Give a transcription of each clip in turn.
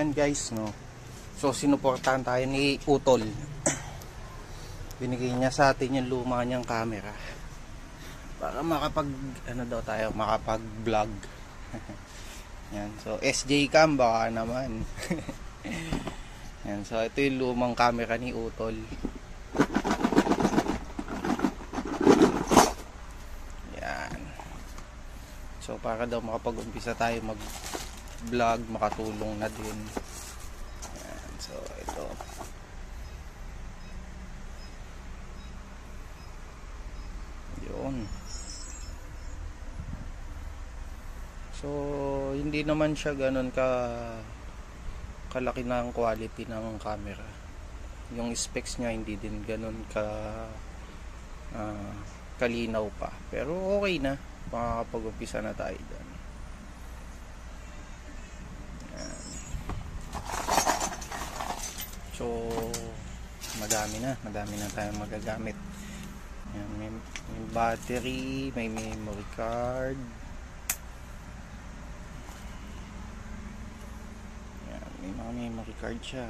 Yan guys, no. So sinuportahan tayo ni Utol. Binigay niya sa atin yung luma niyang camera para makapag ano daw tayo, makapag-vlog. Yan. So SJ Cam baka naman. Yan. So ito yung lumang camera ni Utol. Yan. So para daw makapag-umpisa tayo mag-vlog, makatulong na din. Yan. So ito. Yun. So hindi naman siya ganun kalaki na ang quality ng camera. Yung specs niya hindi din ganun kalinaw pa. Pero okay na. Makakapag-umpisa na tayo dyan. Yan. So madami na tayong magagamit. Yan, may battery, may memory card. Yan, may mga memory card siya.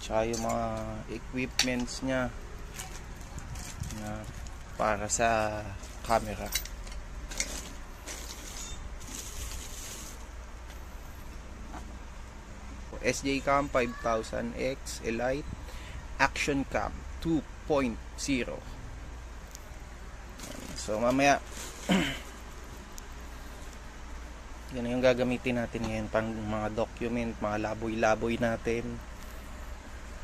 Tsaka yung mga equipments niya na para sa camera. SJ Cam 5000X Elite Action Cam 2.0. So mamaya yan yung gagamitin natin ngayon pang mga document, mga laboy-laboy natin.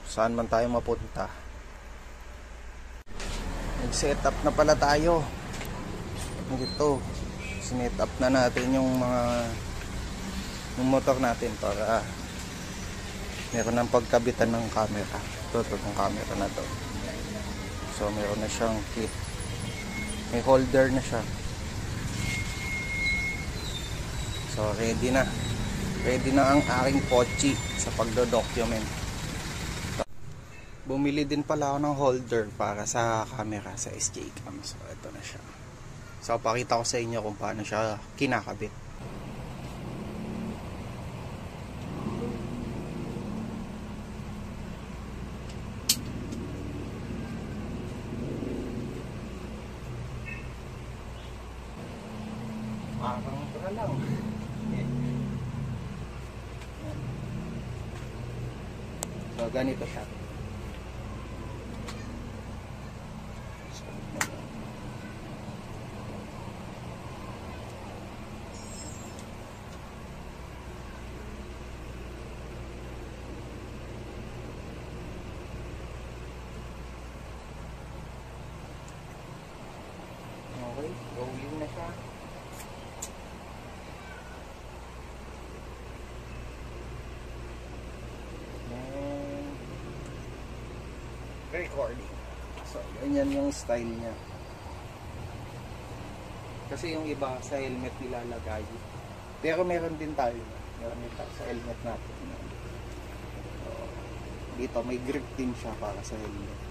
Saan man tayo mapunta. Nag-set up na pala tayo. Dito. Sinet up na natin yung motor natin para meron ng pagkabitan ng camera. Ito yung camera na to. So meron na siyang kit. May holder na siya. So ready na. Ready na ang aking Pochi sa pagdo-document. Bumili din pala ako ng holder para sa camera sa SJ Cam. So ito na siya. So pakita ko sa inyo kung paano siya kinakabit. Parang ito na lang. So ganito siya. Okay, rolling na siya. Recording. So, ganyan yung style niya. Kasi yung iba sa helmet nilalagay. Pero meron din tayo. Meron din tayo sa helmet natin. So, dito may grip din siya para sa helmet.